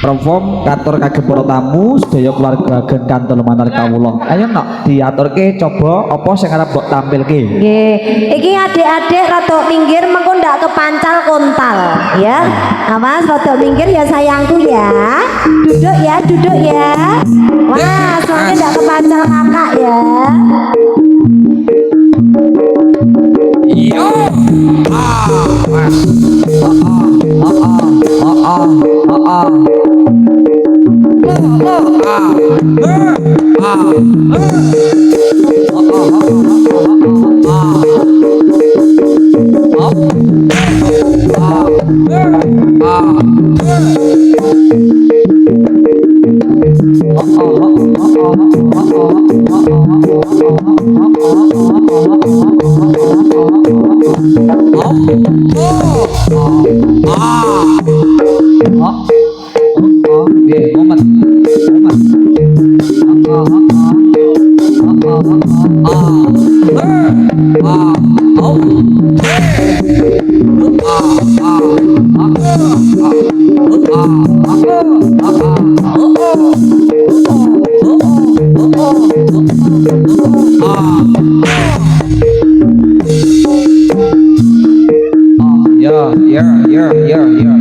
Perform katur kagem para tamu sedaya keluarga ageng kantor lumantar kawula. Ayo nok diaturke coba apa sing arep mbok tampilke. Nggih, iki adik-adik rada minggir mengko ndak kepancal kontal ya. Awas rada minggir ya sayangku ya. Duduk ya, duduk ya. Wah, soalnya ndak kepancal kakak ya. Yo. Mas.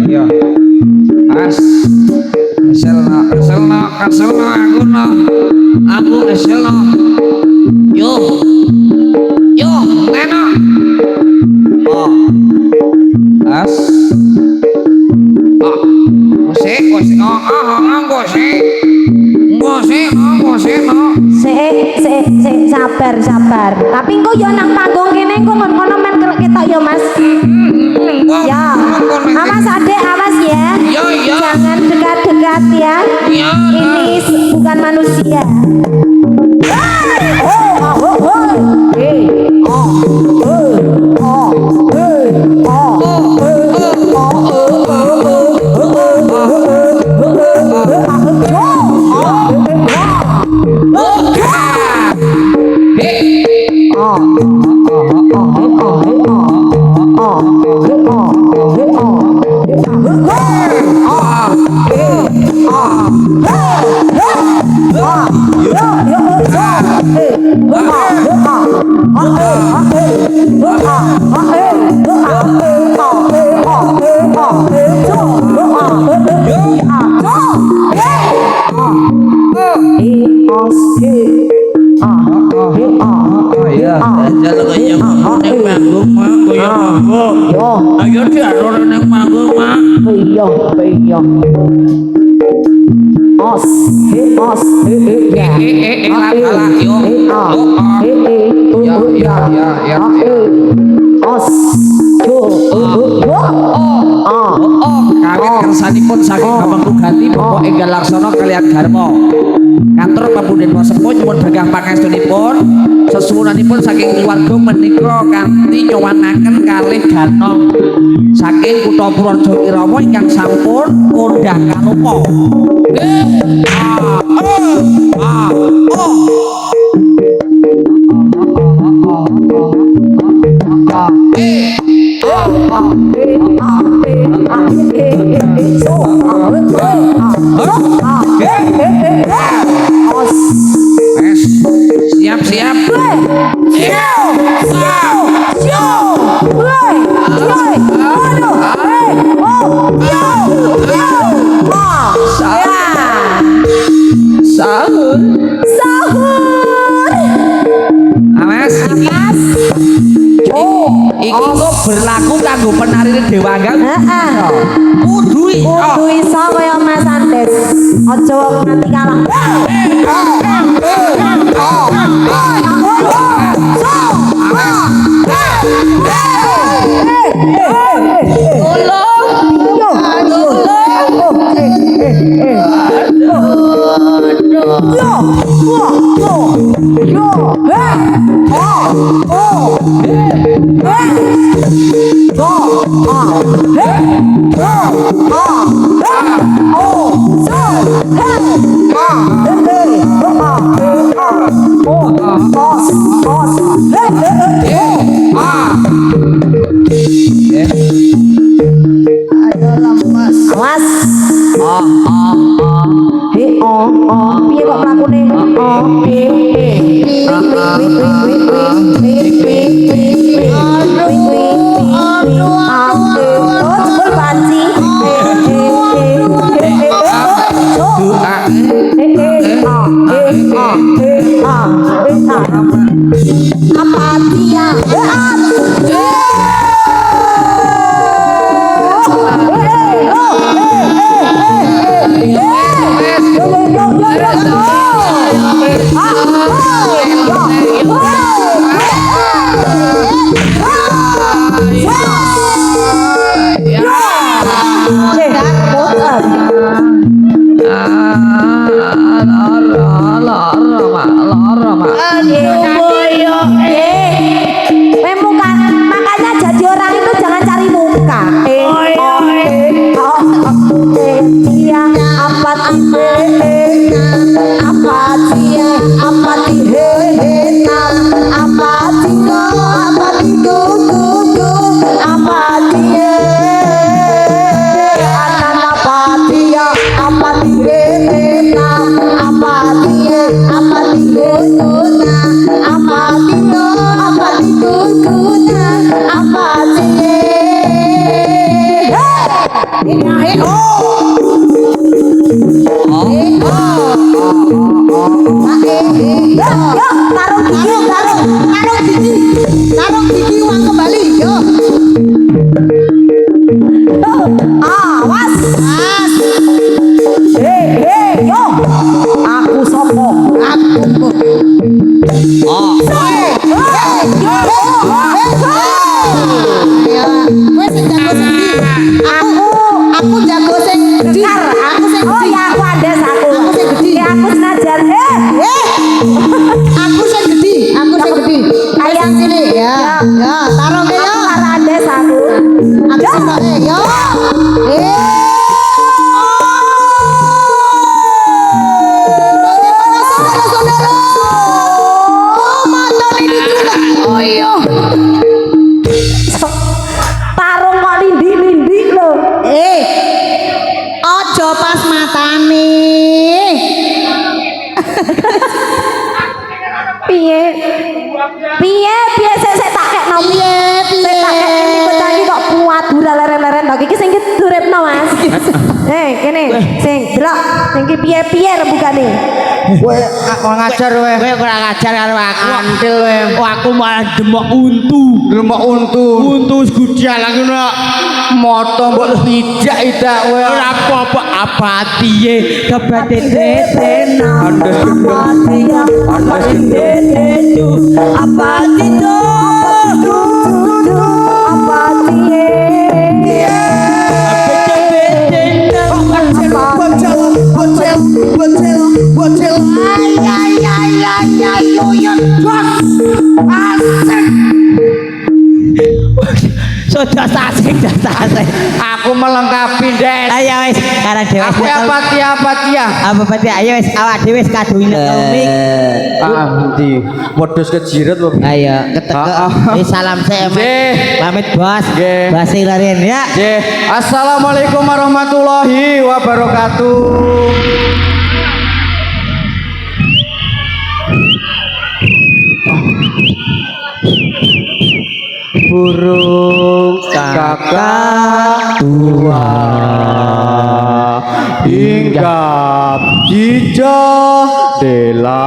Ya. Keselna aku keselna. Yo, nena. As. Sabar. Tapi engko yo nang panggung kene engko ngono men ketok yo Mas. Ya. Awas Adek, awas ya. Jangan dekat-dekat ya. Ini bukan manusia. Ayo diatur nang manggung mah. Iya. Os, ya. Os, kawit kersanipun saking Bapak Tugati Bapak Enggal Laksana kaliyan Garmo. Kantor Pamudin Sepuh nyuwun berkah pangestunipun sesuwunanipun saking keluarga menika kanthi nyuwanaken kalih ganong saking Kutha Purworejo Irawa ingkang sampun kondhang kanupa. Siap. Sahur. Awas. Iki kok berlaku kanggo penari Dewangga. Heeh. Kudu iso kaya Mas Andes. Aja nganti kalah. Piye kok mlakune? Makanya jadi orang itu jangan cari muka. Apa dia Tarung gigi uang kembali. Yo. Awas. Yo. Aku sopo? Aku. Ya, kowe sing jago sing ndi? Aku jago sing gede. Aku sing Oh gede. ya aku Andes aku. Aku sing gede. Ya aku senajan. Aku sing gede. Aku sing gede. Ayah. Ayang sini ya. Ya, tarung ya. Aku karo Andes aku. Aku sing yo. Saudara-saudara. Oh, mantan ini juga. Oh iya. Tarung kok lindi-lindi lho. Ojo pas matane. Piye? Piye sik tak kekno piye? Sik tak kekno iki bocah iki kok kuat dura leren-leren to iki sing durepno Mas. Kene sing delok sing iki piye rembugane. Kowe ngajar kowe. Kowe kurang ajar karo aku. Antil kowe. Oh, aku malah demok untu. Lemok untu. Untu segudal aku nak. Moto mbok tidak ida kowe. Ora apa-apa apatiye kebatetenan. Andes Apatiya, apatido, apatiye. Sudah sasing. Aku melengkapi Des. Ayo wis karang dhewe. Aku apati ya. Apa berarti ayo wis awak dhewe wis kadung komik. Ndi wedhus kejiret lho. Ayo ketemu. Wis salam sik. Nggih. Pamit bos. Nggih. Bos laren ya. Nggih. Assalamualaikum warahmatullahi wabarakatuh. Burung kakak tua hinggap jendela.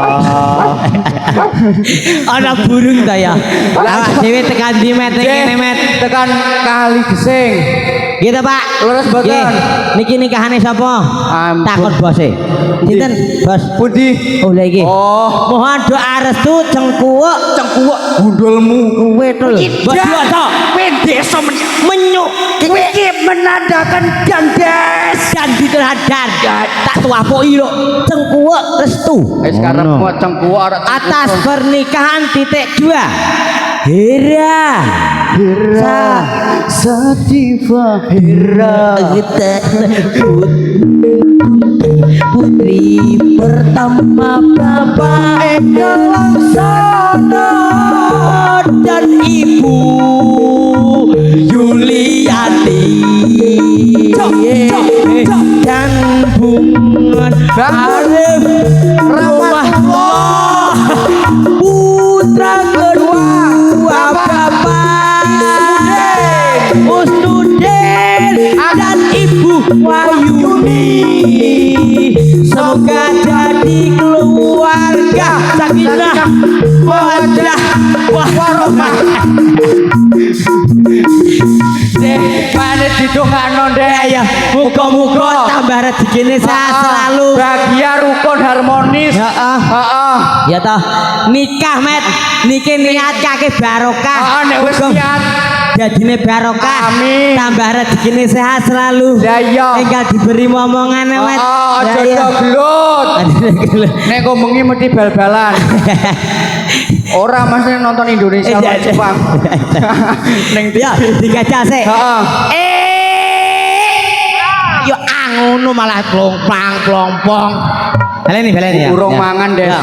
Ana burung ta ya. Awak dhewe tekan ndi met kene met. Tekan kali gesing. Gitu Pak. Leres boten. Nggih. Niki nikahane sapa? Ampun. Takon bose. Sinten, Bos? Pundi? Oh lha iki. Oh, Mohon doa restu cengkuwek cengkuwek gundulmu. kowe to lho. Bos doa. Kowe desa Menyuk. kowe menandakan gandes. Janji terhadap tak tuapoki lho. Cengkuwek restu. Sekarang mau cengkuwek arek Atas pernikahan titik 2. Hera. Sativa Hera. Putri pertama Bapak Laksono dan Ibu Yuliani dan Bungan Arif Rahmatullah putra kedua Bapak Usnudin dan Ibu Wayuni. Semoga jadi keluarga sakinah mawaddah warahmah. Mana didongakno Dek Ya, muga-muga tambah rezekine sehat selalu. Bahagia rukun harmonis. Heeh. Heeh. Ya toh, nikah met, niki niat kake barokah. Heeh, nek wis Muga niat jadine barokah. Amin. Tambah rezekine sehat selalu. Lah iya. Tinggal diberi momongane met. Aja gelut. Nek kok bengi mesti bal-balan. Ora Mas nek nonton Indonesia Iya, lawan iya. Jepang. Ning Ya, digajah sik. Heeh. Yo ngono malah plompang-plompong. Baleni ya. Urung Ya. mangan Dek. Ya.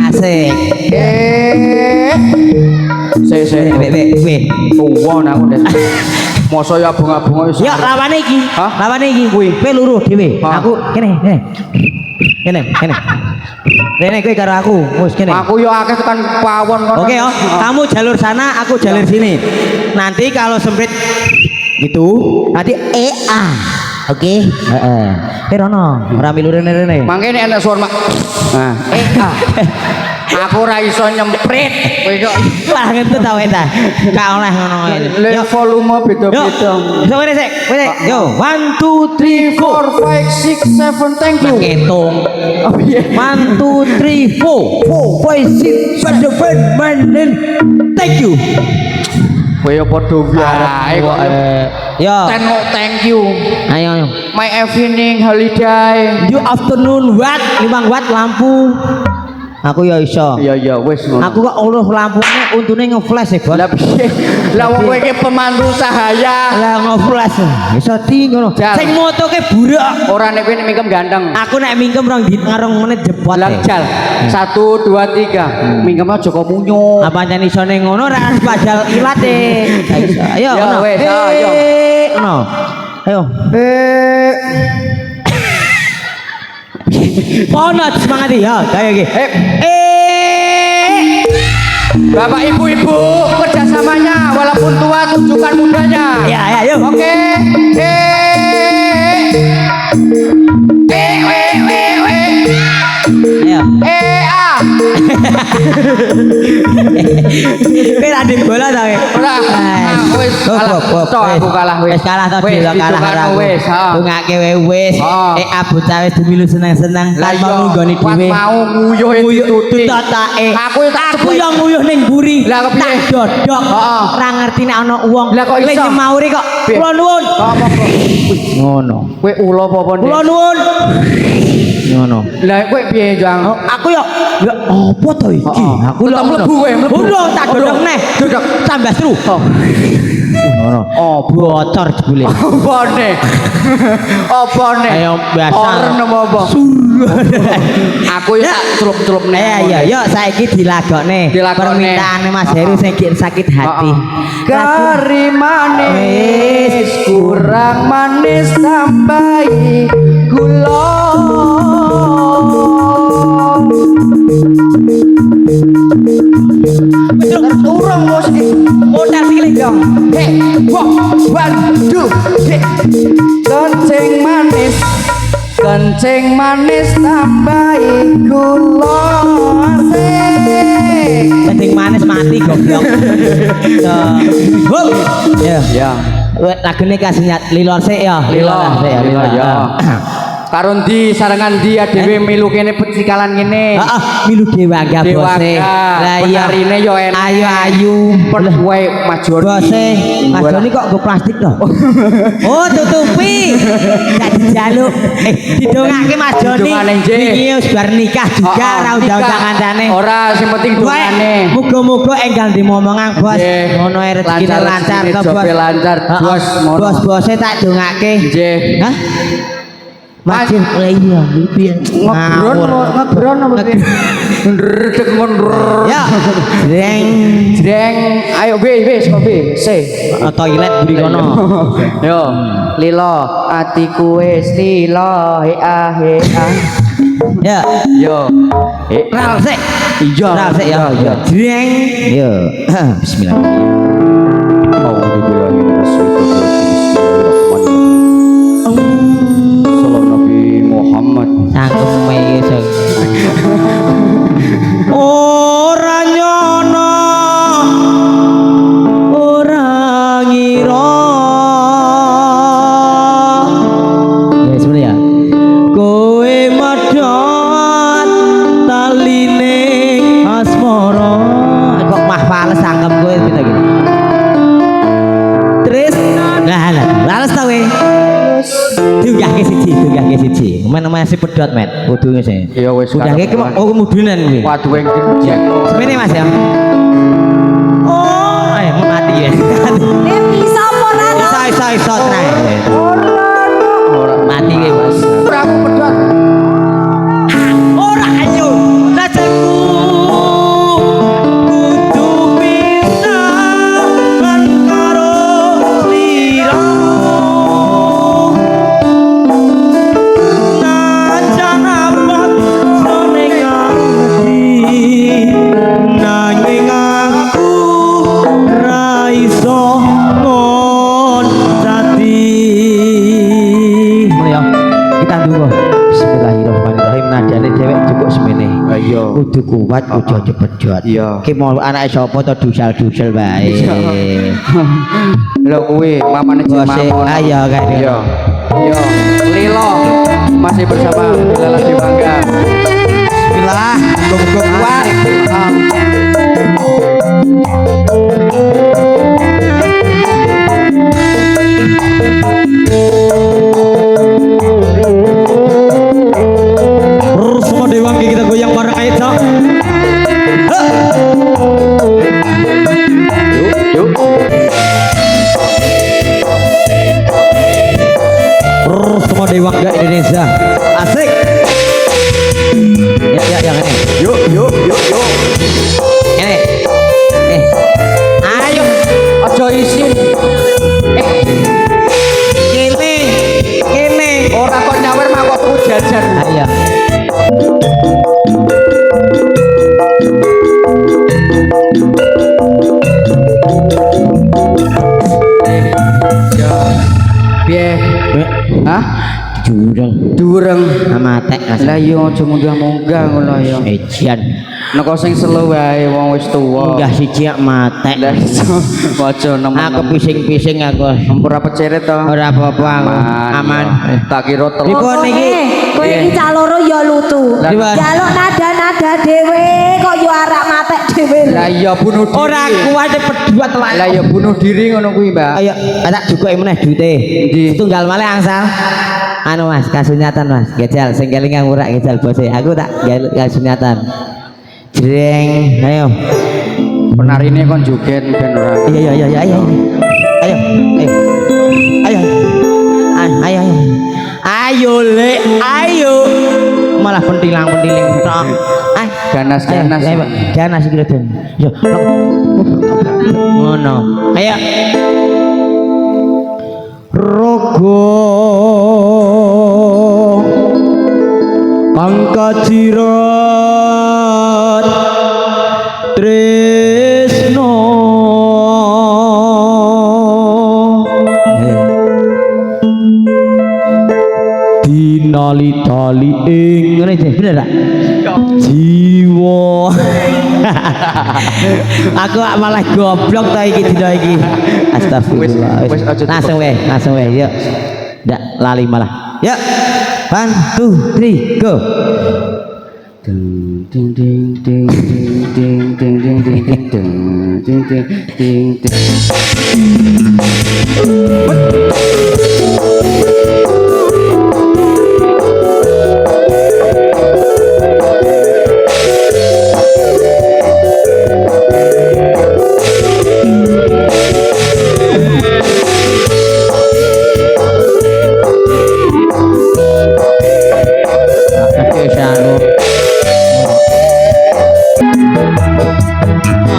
Asik. Sik. Weh. Tuwa aku Dek. Mosok ya bunga-bunga wis. Yo lawane iki. Hah? Lawane iki. Kuwi. Kowe luru dhewe. Hah? Aku kene. Kene. Rene kowe karo aku. Wis kene. Aku yo akeh tekan pawon kono. Oke, kamu jalur sana, aku jalur sini. Nanti kalau sempit gitu, nanti EA. Oke. Heeh. Rono, ora milu rene. Mangke nek enek suara mak. Nah, aku ora iso nyemprit. Kowe kok Wah, ngentut ta weta. Gak oleh ngono ngene. le volume beda-beda. Yo, wis sik, wis sik. Yo, 1 2 3 4. 5 6 7 thank you. Ngitung. Oh iya. 1 2 3 4. 4 5 6 7 8 9. Thank you. Kowe yo padha wae kok. Yo. Thank you. Ayo. My evening holiday. You afternoon what? 5 watt lampu. Aku ya iso. Iya wis ngono. Aku kok uruh lampune untune nge-flash ya, Bos. Lah piye? Lah wong kowe iki pemandu cahaya. Lah nge-flash. Iso di ngono. Jal. Sing motoke burak. Ora nek kowe nek mingkem ganteng. Aku nek mingkem ngarong menit jebot. Lah jal. 1 2 3. Mingkem aja kok munyu. Apa jan isone ngono ra pajal ilat e. Gak iso. Ayo Ya, ngono. wes, ayo. Ngono. Ayo. Ponot semangat ya, kayak gini. Bapak ibu-ibu kerjasamanya walaupun tua tunjukkan mudanya. Ya, yuk. Oke. Ayo. Kowe ra ndek bola ta kowe? Ora. Wis kalah. Tok aku kalah wis. Wis kalah to Wis, dhewe kalah ditukar aku. wis, ha. Tungake wae wis. Ha. Bocah wis dimilu seneng-seneng Lah tanpa iya, nunggoni kuat dhewe. mau nguyuh dituti. Tutake. Aku tak yo nguyuh ning mburi. Lah, kepiye? Tak dodok. Heeh. Ora ngerti nek ana wong. Lah, kok iso? nyemauri kok. Piye? Kula nuwun. Apa? Ngono. Kowe ula apa Kula nuwun. Ngono. Lah kowe piye, Jang? Aku yo apa to iki? Heeh. Aku lho Tetep mlebu kowe, mlebu. Udah tak dodok neh. Dodok. Tambah seru. Ngono. Oh, Bocor jebule. apa nih? Apa nih? Ayo biasa. Orang apa? Aku ya celup-celup nih. Iya, yuk saiki dilagokne. Dilagokne. Permintaane Mas Heru sing sakit hati. Kari manis kurang manis tambahi gula. Turun musik. Modal pilih dong. Hey, waduh, hey. Kencing manis tambahi gula asik. Kencing manis mati goblok. Ya. Ya, Lagune kasih lilor sik ya. lilo sik ya. lilo ya. Karo ndi sarengan dia dhewe milu kene pecikalan ngene. Heeh, milu dewaga bose. Dewaga. Lah iya. Penarine yo enak. Ayu-ayu. Pet wae majoni. Bose, Mas Joni kok nggo plastik to? Oh, tutupi. Gak dijaluk. Didongake Mas Joni. Didongane, Nggih. Iki wis bar nikah juga ora undang-undang kancane. Ora, sing penting dongane. Muga-muga enggal dimomongan Bos. Nggih. Ngono ae rezekine lancar to Bos. Jobe lancar, Bos. Mono. Bos-bose tak dongake. Nggih. Hah? Masih iya, piye? Ngebron apa piye? Ndredeg ngon. Ya. Jreng. Jreng, ayo wis kopi. Se. Toilet buri kono. Yo, lilo, atiku wis lilo, he ah. Ya. Yo. Ral sik. Iya. Ral sik ya. Iya. Jreng. Yo. Bismillah. Nabi Muhammad. Sangkem iso. Ora nyono. Ora ngira. Ya sebenarnya ya. Kowe medhot taline asmara. Kok mah fales sangkem kowe kita gitu. Terus lah lalas ta kowe. Tunggake siji. Men si pedhot, Met. Kudu ngene. Iya wis. Tunggake ki mudunan kuwi. Waduh yang dijek. Semene Mas ya. Oh, ayo mati ya. Bisa apa Rano? Iso tenan. Ora Mati kowe, Mas. ora aku pedhot. Ora ayo. Najaku. Kudu pinang karo lira. Najan abot seneng Aja cepet-cepet. Iya. Ki mau anake sapa to dusel-dusel bae. Lho kuwi mamane Jin Bose, Mamon. ayo kae. Iya. Yo, Lilo masih bersama Lila Dewangga. Bismillah, muga-muga kuat. Semua dewa kita goyang bareng aja, Cok. Yuk. Semua dewa Indonesia. Asik. Ya ini. Yuk. Ini. Ayo. Aja isin. Kene. Ora kok nyawer mah kok tuku jajan. Ayo. Ya. Piye? Hah? Dureng. Matek Mas. Lah iya aja munggah-munggah ngono ya. Ejian. Nek sing selo wae wong wis tuwa. Munggah siji matek. Lah iso aja nemen. Aku pising-pising aku. Ampur apa ceret to? Ora apa-apa aku. Aman. Tak kira telu. Dipun iki. Kowe iki caloro ya lutu. Dipun. Jaluk nada-nada dhewe kok yo arak matek dhewe. Lah iya bunuh diri. Ora kuat berdua telak. Lah iya bunuh diri ngono kuwi, Mbak. Ayo, tak jukoke meneh dute. Ndi? Tunggal malih angsal. Anu Mas, kasunyatan Mas. Gejal sing kelingan murak gejal bose. Aku tak kasunyatan. Jreng, ayo. Penarine kon joget ben ora. Iya. Ayo. Ayo le, ayo. Malah pentilang-pentiling tok. Ganas. Ganas iki lho, Den. Yo. Ngono. Ayo. Rogo pangkajirat tresno dinali-tali ing ngene iki bener tak jiwa aku malah goblok ta iki dina iki astagfirullah Wis aja langsung weh yuk ndak lali malah yuk 1 2 3 go Ding ding ding ding ding ding ding ding ding ding ding ding ding.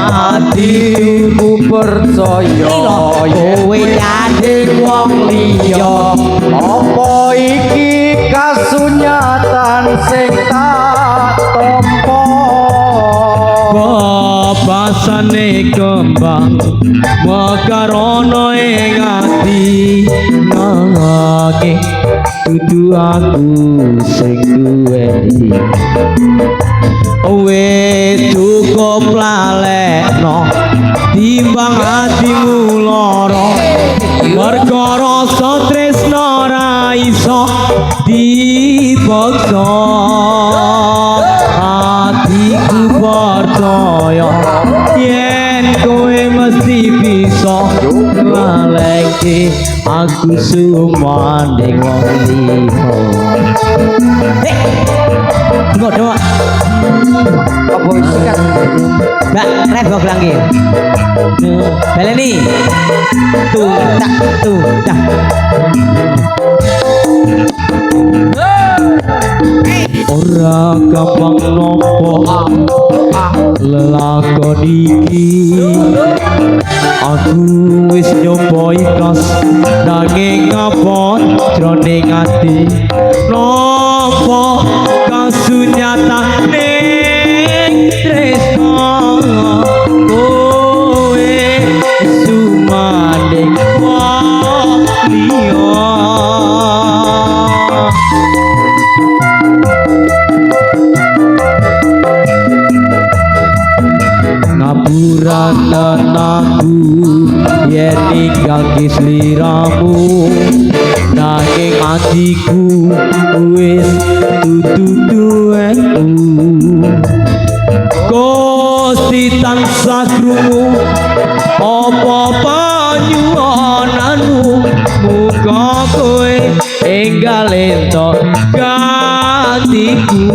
Hatiku percaya kowe dadi wong liya apa iki kasunyatan sing tak tampa babasane kembang mekarono ing ati nangake dudu aku sing duweni cukup lalekno timbang atimu lara merga rasa tresna ra iso dipaksa atiku percaya yen kowe mesti bisa laleke aku sumanding wong liya Ngono. apa wis kan Mbak, rebok lagi. Baleni. Tuh, tak. Ora gampang nopo lelakon iki aku wis nyoba ikhlas nanging apa jroning ati nopo kasunyatane tresno kowe sumanding wong liya Uranan aku yen ninggal sliramu nanging atiku wis dudu duweku Gusti tansah krungu apa panyuwunanmu muga kowe enggal entuk gantiku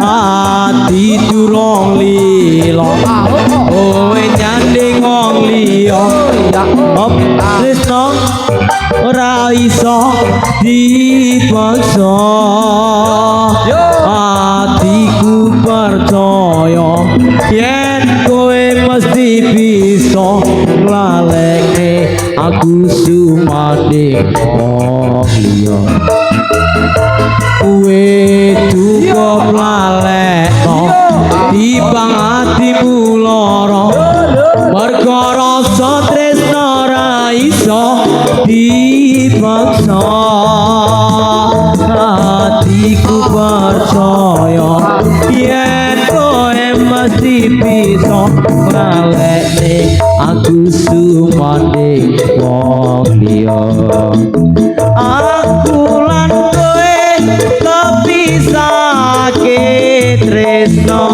ati durung lila kowe nyanding wong liya tresno ora iso dipaksa atiku percaya yen kowe mesti bisa nglalekne aku sumanding wong liya kowe cukup lalekno timbang atimu lara mergo rasa tresno ora iso dipaksa hatiku percaya yen kowe mesti bisa ngalekne aku sumanding wong liya aku lan kowe kepisake tresno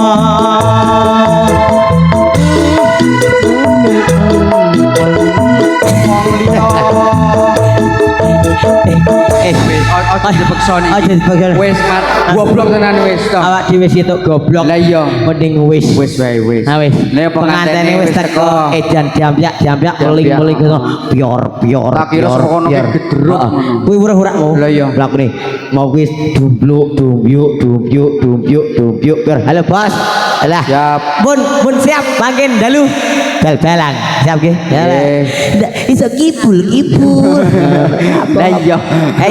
Aja dipaksa nih. aja dipaksa. Wis mat goblok tenan wis to. Awak dhewe sitok goblok. Lah iya. Mending wis. Wis wae wis. Nah wis. Lah Pengantene wis teko. Edan jambyak meling-meling ngono. Pior. Tak kira serono ki gedruk ngono. Kuwi ura-urakmu. Lah iya. Lakune. Mau wis dumbluk. Halo bos. Lah. Siap. Mun siap mangkin dalu. Bal-balang. Siap nggih? Ya. Iso kipul. Lah iya.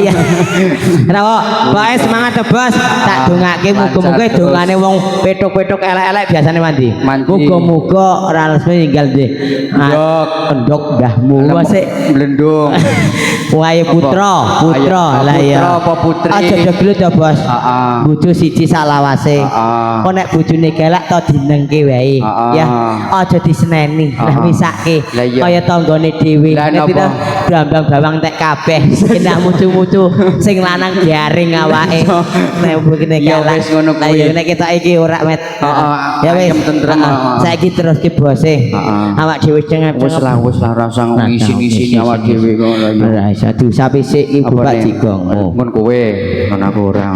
Iya. Kenapa? Bae semangat to, Bos. Tak dongake muga-muga dongane wong petuk-petuk elek-elek biasane mandi. Muga-muga ora resmi ninggal nggih. Endok mbahmu sik blendung. Wae putra. Lah iya. Putra apa putri? Aja deglut to, Bos. Heeh. Bojo siji sak lawase. Kok nek bojone gelek to dinengke wae. Ya. Aja diseneni. Lah misake kaya tanggane dhewe. Nek kita brambang bawang tek kabeh. Enak mucu-mucu sing lanang jaring awake. Nek begini Ya gelek. wis ngono Lah kuwi. ya nek kita iki ora met. Ya wis. ayem tentrem. Saiki terus ki bose. Awak dhewe cengep. Wis lah ora usah ngisi-ngisi awak dhewe kok lha iya. Ora iso diusapi sik iki Apa, buka Nek? jigong. Mun kowe ngono aku ora.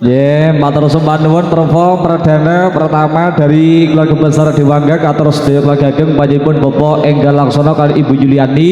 Matur sembah nuwun Provo Perdana pertama dari keluarga besar Dewangga katur sedaya keluarga ageng panjenengan Bapak Enggal Laksana kali Ibu Juliani